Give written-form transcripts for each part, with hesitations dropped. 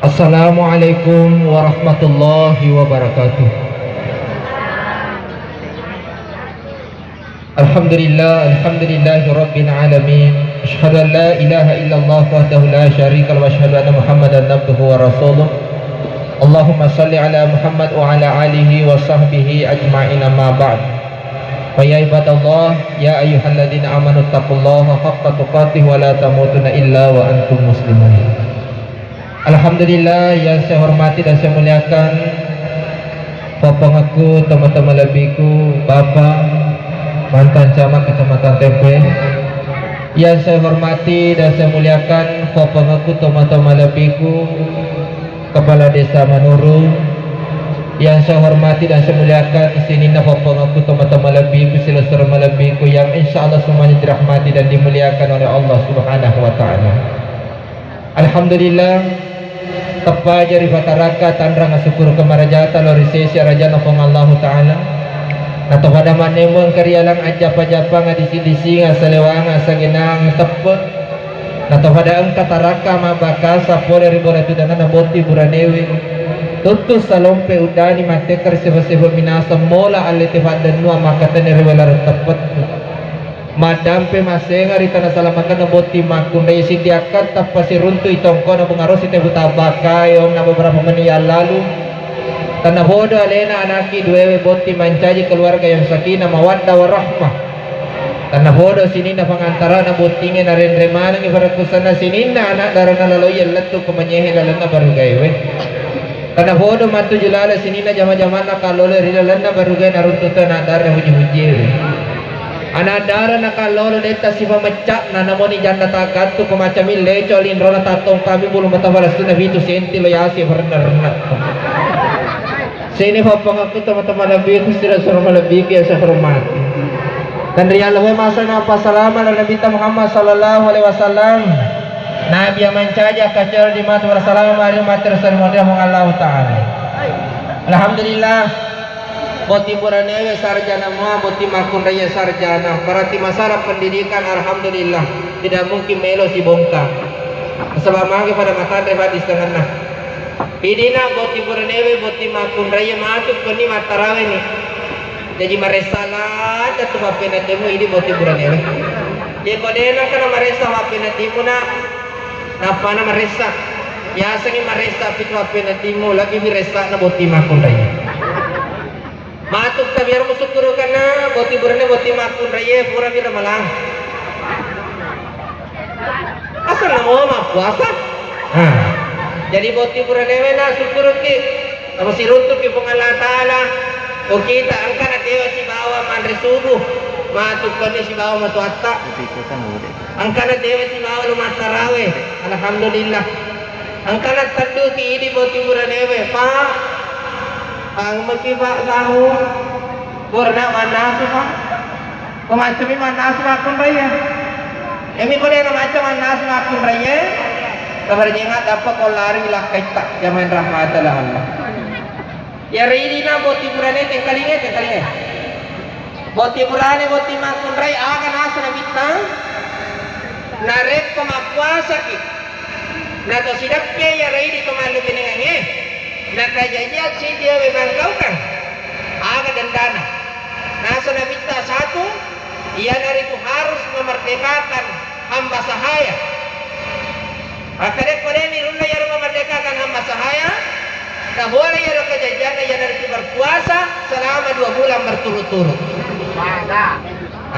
Assalamualaikum warahmatullahi wabarakatuh. Alhamdulillahi rabbil alamin. Asyhadu an la ilaha illallah wahdahu la syarika lahu wa asyhadu anna Muhammadan abduhu wa rasuluh. Allahumma salli ala Muhammad wa ala alihi wa sahbihi ajma'in, amma ba'd. Wa ya ibadallah, ya ayyuhalladzina amanu taqullaha haqqa tuqatih wa la tamutunna illa wa antum muslimun. Alhamdulillah, yang saya hormati dan saya muliakan bapak aku, teman-teman lebihku, bapak mantan camat kecamatan Tempe. Yang saya hormati dan saya muliakan bapak aku, teman-teman lebihku, kepala desa Manuru. Yang saya hormati dan saya muliakan isinina bapak aku, teman-teman lebihku, seluruh lebihku yang insya Allah semuanya dirahmati dan dimuliakan oleh Allah Subhanahu wa Ta'ala. Alhamdulillah, tepat jari fataraka tandrang syukur kemarajata lori sesi raja nopong Allah Ta'ala. Atau pada manemon karyalang ajap-ajapa ngadisi-disi ngasalewang ngasagenang tepet. Atau pada angka taraka mabaka sapore ribora tudana naboti buranewi. Tutus salompe udani matekar seba-seba minasa mola alete fadan nuwa makatane riwalar tepet. Madampe masenga ritana salamakan naboti makun daya sidiakan tapasi runtu itongko na pengaruh site butabaka yung na beberapa menit yang lalu. Tanah bodoh alena anaki duwewe boti mancaji keluarga yang sakinah mawaddah warahmah. Tanah bodoh sini na pangantara na botingin na rendremana ng ibarat kusana sini na anak darana laloy letu kumanyehe lalana baru gaywe. Tanah bodoh matu julala sini na jama-jama na kalolo rilalana baru gay naruntutan na darana huji-huji. Anak darah nakalolo deta si pemecak na namoni janda takat tu kemacamil leco lindrona tatong kami bulu mata balas tu nabi tu senti lo yasi berenang. Sini hopang aku teman-teman lebih aku sudah suruh lebih biasa hormat. Dan rialwe masa napa salam ala Nabi Muhammad sallallahu alaihi wasallam. Nabi yang mencaja kacar di mata wasallam alaihi mater sallallahu Allah Ta'ala. Alhamdulillah. Boti buranewe sarjana mua, boti makun raya sarjana. Berarti masalah pendidikan alhamdulillah tidak mungkin melo si bongkar. Sebab mangke pada mata debat setengah. Idina boti buranewe, boti makun raya masuk kini matarawe ni. Jadi maresalah jatuh wapena temu ini boti buranewe. Jadi kodena kana maresa wapena timu na napana maresa. Ya sangi maresa pitu wapena timu lagi miresa na boti makun raya. Matuk tabiar musukuru kana boti burane boti makun raya pura bira malang. Asal namo ma puasa. Jadi boti burane wena sukuru ki amo siruntuk ki Allah Taala. O kita angkana dewa si bawa manre subuh. Matuk kani si bawa matu atta. Angkana dewa si bawa lu matarawe. Alhamdulillah. Angkana tadu ki idi boti burane we pa. Ang magkiba gaho borna manasu pa kumacami manasu akun raya emi ko na macam manasu akun raya kabarnya nga dapat ko lari lah kaita jaman rahmatullah Allah ya rini na boti burane tengkalinge boti burane boti makun raya akan asa na bitang narek ko mapuasa ki na to sidak ya rini ko malu pinengange. Nakajajat si dia memang kau kan aga dendana nasa nabita satu ia nariku harus memerdekakan hamba sahaya akadek pada ini runda yang memerdekakan hamba sahaya tak boleh ya kejadian ia nariku berpuasa selama 2 bulan berturut-turut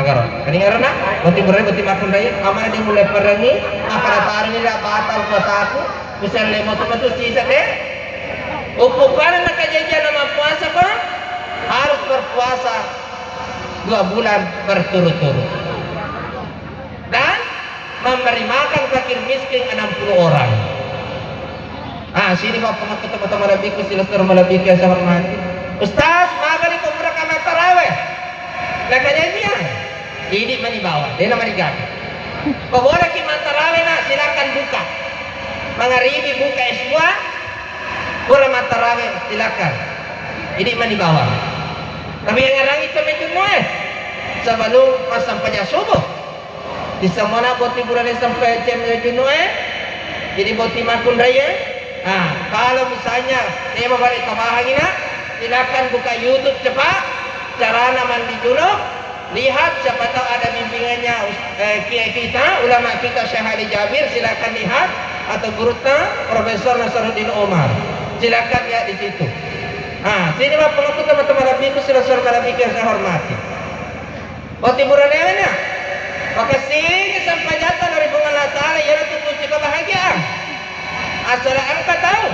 agar ini karena boti berai boti makun raya amanah dia mulai perangi apa tarik ini tak batal puasa aku misalnya mau betul sisa deh. Ukuran kejadian nama puasa kok harus berpuasa 2 bulan berturut-turut dan memberi makan fakir miskin 60 orang. Sini bapak teman-teman lebihku silaturahmi melebihkan yang saya hormati. Ustaz, magari ko mura ka tarawih. Na kejadian ini manibawa, dia nama digaji. Boleh kita tarawih na silakan buka. Magharibi buka iswa. Pura matarawih silakan. Ini mani bawah. Tapi yang orang itu menjunui sebelum pas sampainya subuh. Di semana boti bulan sampai jam junui. Jadi boti makun raya Kalau misalnya dia balik kebahagiaan, silakan buka YouTube cepat, cara mandi junub, lihat siapa tahu ada bimbingannya kiai kita, ulama kita Syekh Ali Jabir, silakan lihat, atau gurutna Profesor Nasaruddin Umar, silakan lihat di situ. Sini mah pengaku teman-teman Nabi itu silahkan Nabi yang saya hormati. Tiburan mana? Maka sini sampai jatuh dari Allah Ta'ala yang itu kunci kebahagiaan. Asal angka tahu,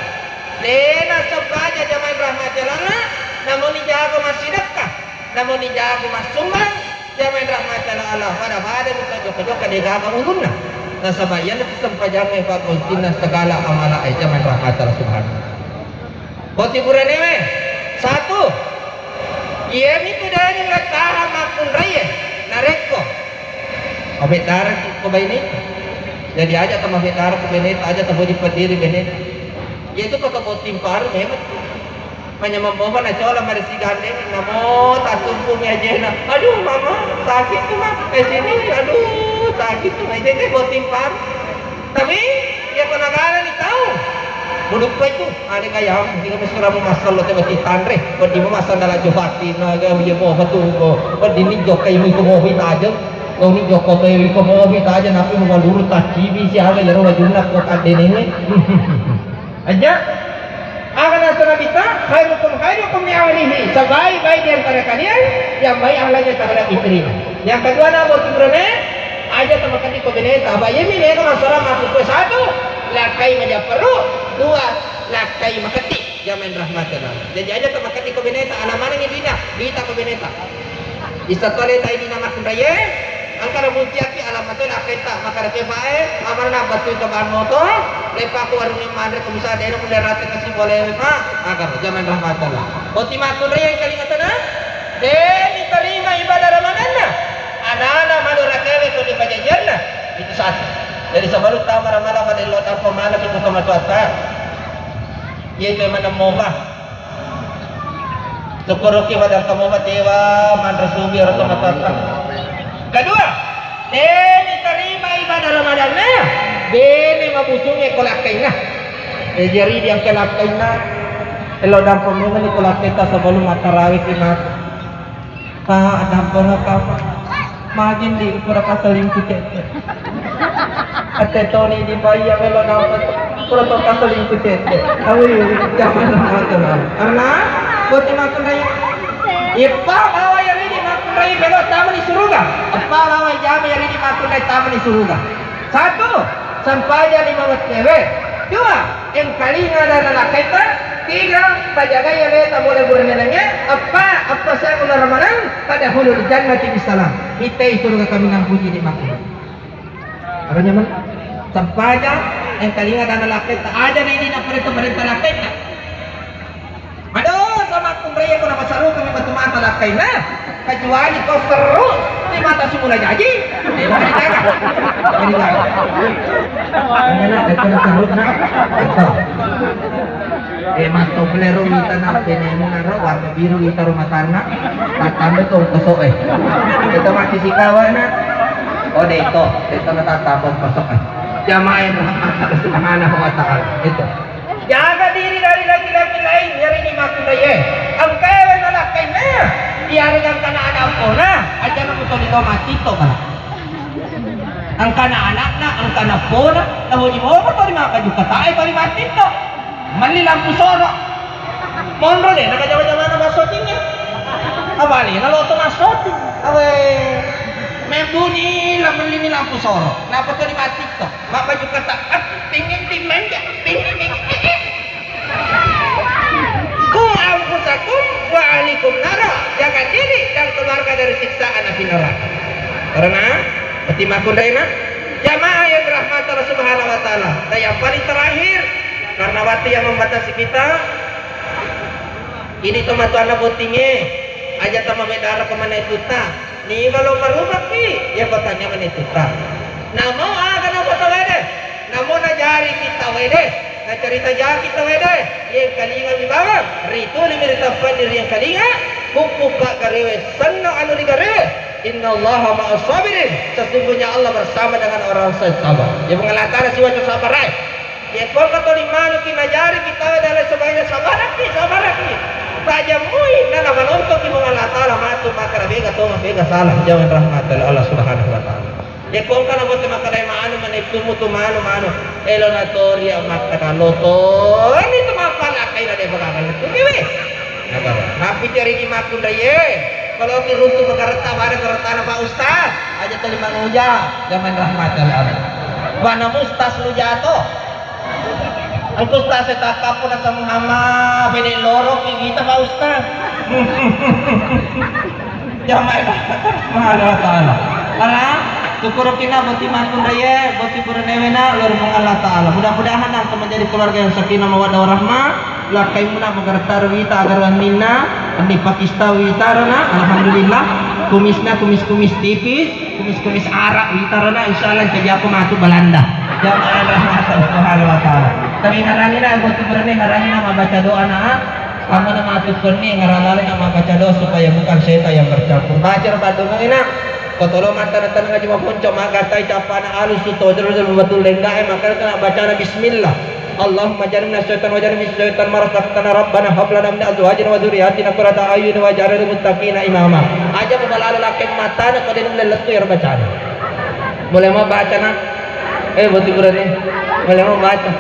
lena sabaja zaman rahmatullah, namun dijaga masih dekat, namun dijaga masih sumbang, zaman rahmatullah. Pada bukan joko-joko digaga ulunna. Nah sabayan itu sampai jangan fakultina segala amala zaman rahmatullah subhanahu. Tiburan ini satu, ia itu dari lataha makun raya, nareko. Abetar ko ba ini? Jadi aja sama betar ko benet aja tabo di pendiri benet. Yaitu kata botim par hemat. Manya membawa na cola mari si gandeng namo tatumpunya aja na. Aduh mama sakit tuh mah. Sini aduh sakit tuh aja teh botim par. Tapi ya konagala ni tahu. Buduk pa itu ada kaya hindi kami sura mo masalo te bati tanre. Pwede mo masandala jobati na gawi mo batu. Pwede ni jokay mo kumohi aja. Kau ni Joko Tewi kau kita aja napi mau lurus tak cibi siapa yang orang junap kau kade ini aja akan asal kita khairukum li'awlihi sebaik-baik di antara kalian yang baik ahlaknya terhadap istri. Yang kedua nama tibrone aja teman kati kau bener tabayem ini kan masalah masuk ke satu lakai meja perlu dua lakai makati jamin rahmatullah. Jadi aja teman kati kau bener alaman ini bina kau bener istatole tay di nama kundaye angkara munciaki alamatnya akita makara kebae amarna batu kebahan motor lepa ku warungnya mandre ku bisa daerah mendarate kasih boleh pak agar zaman rahmatullah otima kundaye yang kali ngatana diterima ibadah Ramadanna anak-anak malu rakewe ku di pajajarna itu satu. Jadi sebelum tahu malam-malam ada lot apa mana kita sama tuata yaitu mana mobah Syukuruki wadang kamu dewa mandra subi atau matata. Kedua, demi terima ibadah Ramadannya, demi mabusungnya kolakaina. Jadi yang kolakaina, kalau dampur ni kolakaita sebelum matarawih kita, dampur apa? Magin di pura kasaling kita. Ate Tony di bayi yang kalau dampur pura kasaling kita. Awi jangan macam karena buat dimakan raya. Ipa bawa yang ini makan raya belok tamu di surga. Apa bawa jam yang ini makan raya tamu di surga. Satu, sampai jadi mawat cewek. Dua, yang kali ada anak kita. Tiga, pajaga yang tak boleh berenangnya. Apa saya ular Ramadan pada hulu di jannati bisalam. Kita surga kami nang puji di makan. Apa nyaman? Sampai yang kali ada anak kita. Ada ini nak perintah kita. Aduh, sama kumraya ko na pasaro kami batuman talakay na. Kecuali kau seru di mata simula jadi. Mari jaga. Ano na, ito na seru na. Ito. Mas toblero kita na pinemo na ro, warna biru kita rumah tanah. Tatanda to pasok Ito makisikawan na. O dito na tatapon pasok Jamaah yang Subhanahu wa ta'ala. Ito. Jaga diri dari laki-laki lain yang ini maku daya. Ang kaya na lakay na. Iyari ang kana-anak ko na. Aja na muto nito matito ka na. Ang kana-anak na, ang kana po na. Nahuli mo ko ito mga kajukataay pa rin matito. Manilang pusoro. Monro din, nakajawa-jawa na masoting niya. Abali, naloto masoting. Away. Membuni laman nilang pusoro. Napa ito ni matito. Makajukataan. Tingin-tingin ya. Tingin-tingin. Anfusakum wa ahlikum nara. Jaga diri dan keluarga dari siksaan api neraka. Karena Fatimah Kundaina jamaah yang dirahmati Allah Subhanahu wa taala. Dan yang paling terakhir karena waktu yang membatasi kita ini teman-teman botingnya aja sama medara kemana itu ta. Nih kalau merubah ki ya kotanya mana itu ta. Namo akan apa tahu deh. Namo najari kita wede. Nah cerita jahat kita wede yang kalinga bibawang ritu limir tapan diri yang kalinga buka garewe senang anu di garewe innallaha ma'as sabirin sesungguhnya Allah bersama dengan orang sabar yang mengelantara siwa sabar Ya kau kata lima nu kinajari kita adalah sebagai sabar lagi. Raja mui nana menonton di Allah Taala matu maka bega to bega salah jangan rahmat Allah Subhanahu wa taala. Ya kau kana bote maka dai maanu manektumu tu manu elonatoria maka loto ini tu mapala kaila de bagagal tu kiwe. Nagara. Napi cari di makun ye. Kalau kiruntu makareta bare kareta na Pak Ustaz aja tali manuja jangan rahmat Allah. Wana mustas lu jatuh. Ang Ustaz eta kapon sa Muhammad bini loro kita Pak Ustaz. Jangan Allah Taala. Ara syukur kita boti makun raya, boti purnewena lor mong Allah Taala. Mudah-mudahan ang menjadi keluarga yang sakinah mawaddah warahmah. Lakai muna magartar wita agar minna andi pakista witarana alhamdulillah kumis tipis kumis arak witarana insyaallah jadi aku matu Belanda. Jangan rahmat Allah Subhanahu wa taala. Kami ngarani na boti purne ngarani na membaca doa na kamu na matu kunni ngaralale na membaca doa supaya bukan setan yang bercampur. Baca badung ina kotolo mata natan ngaji mapunco magatai capana alus suto betul lengga maka kana baca bismillah. Allahumma jannibna syaitan wa jannibna syaitan ma razaqtana rabbana hab lana min azwajina wa dhurriyyatina qurrata a'yun waj'alna lil muttaqina imama. Aja pembalala lakin mata na kodin leletu ya bacaan. Boleh mau baca nak? Boti burane. Boleh mau baca.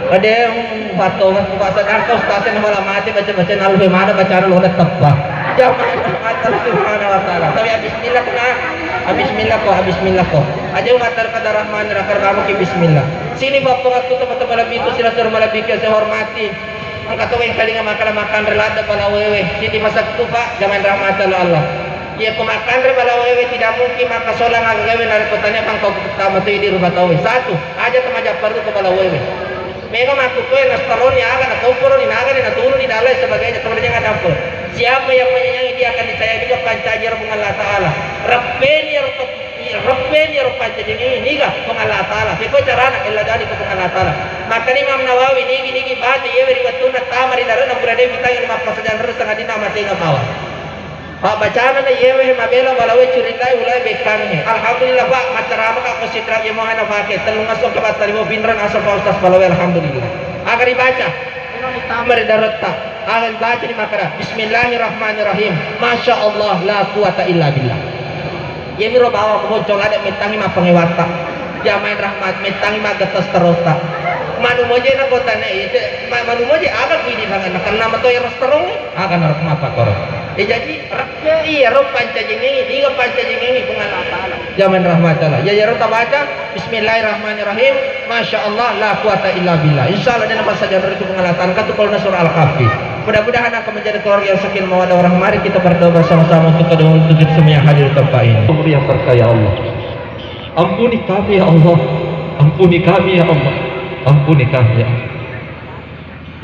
Ada yang bato bahasa darka ustaznya malah mati baca nalu mana bacaan lu udah tebak. Jangan Allah Subhanahu wa taala. Tapi bismillah kena. Bismillah kok. Aja ngatar kada rahman rakar kamu ki bismillah. Sini bapak aku teman-teman lebih itu sila suruh lebih ke saya hormati. Angkat yang kali makan relada pada wewe. Sini masak tu Pak, jangan rahmat Allah. Ya makan bala wewe tidak mungkin maka solang agawe nari kotanya kang kau pertama tu di rumah tahu. Satu, aja temaja perlu kepala wewe. Mereka aku tuh yang nastalon ya akan atau pun di naga dan turun di dalai sebagainya temannya nggak dapur. Siapa yang menyayangi dia akan disayangi juga pancajar Allah Taala. Rabben ya rupanca ini ga kung Allah Taala. Siko carana illa dali kung Allah Taala. Maka ni Imam Nawawi nigi baca ye beri watuna tamari darana berada bitang lima pasajan terus tengah dina mati ngapawa. Pak bacaan na ye we mabela balawe curitai ulai bekangnya. Alhamdulillah Pak macarama ka kusitra ye mo ana pakai telung asok ke batari mo binran asok Pak Ustaz balawe alhamdulillah. Agar dibaca ini tamari darata. Agar dibaca di makara. Bismillahirrahmanirrahim. Masya Allah la quwata illa billah. Ya miro bawa kebocor ada mintangi mah pengewata jamain rahmat mintangi mah getas terota manu moje na kotana itu manu moje agak ini banget karena nama to yang resterong akan harus apa korok jadi raknya iya roh panca jengengi tiga panca jengengi pengalah taala jamain rahmat Allah ya roh baca bismillahirrahmanirrahim masya Allah la quwata illa billah insyaallah dan apa saja dari itu pengalah taala kata kalau surah al-kahfi. Mudah-mudahan akan menjadi keluarga yang sakinah mawaddah warahmah. Mari kita berdoa bersama-sama untuk kedua untuk semua yang hadir di tempat ini. Umur yang berkah ya Allah. Ampuni kami ya Allah. Ampuni kami ya Allah. Ampuni kami ya Allah.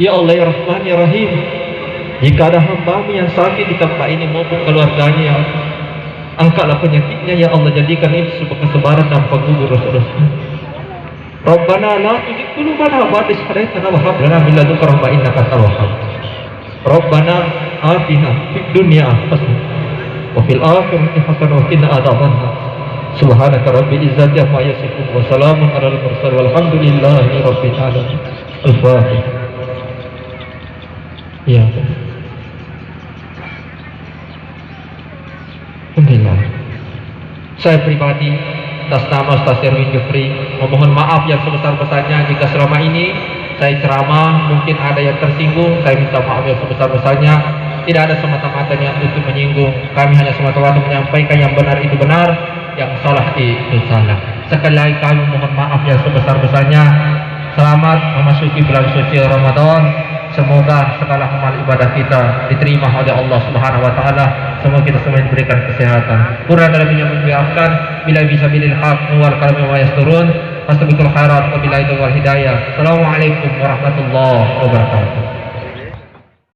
Ya Allah ya Rahman ya Rahim. Jika ada hamba yang sakit di tempat ini maupun keluarganya ya Allah, angkatlah penyakitnya ya Allah, jadikan itu sebagai kesebaran dan penggugur dosa-dosa. Rabbana la tuzigh qulubana ba'da idh hadaytana wa hab lana min ladunka rahmah innaka antal wahhab. Rabbana atina fid dunya hasanah wa fil akhirati hasanah wa qina adzabannar. Subhanaka rabbil izzati amma yasifun wa salamun alal mursalin walhamdulillahi rabbil alamin. Al-Fatihah. Ya. Alhamdulillah. Saya pribadi atas nama Ustaz Erwin Jufri memohon maaf yang sebesar-besarnya jika selama ini saya ceramah mungkin ada yang tersinggung. Saya minta maaf yang sebesar-besarnya. Tidak ada semata-mata yang untuk menyinggung. Kami hanya semata-mata menyampaikan yang benar itu benar, yang salah itu salah. Sekali lagi kami mohon maaf yang sebesar-besarnya. Selamat memasuki bulan suci Ramadan. Semoga segala amal ibadah kita diterima oleh Allah Subhanahu wa taala. Semoga kita semua diberikan kesehatan. Kurang dalam yang memaafkan bila bisa bilil haq wal kalam wa yasturun. Fastabiqul khairat wa billahi wal hidayah. Assalamualaikum warahmatullahi wabarakatuh.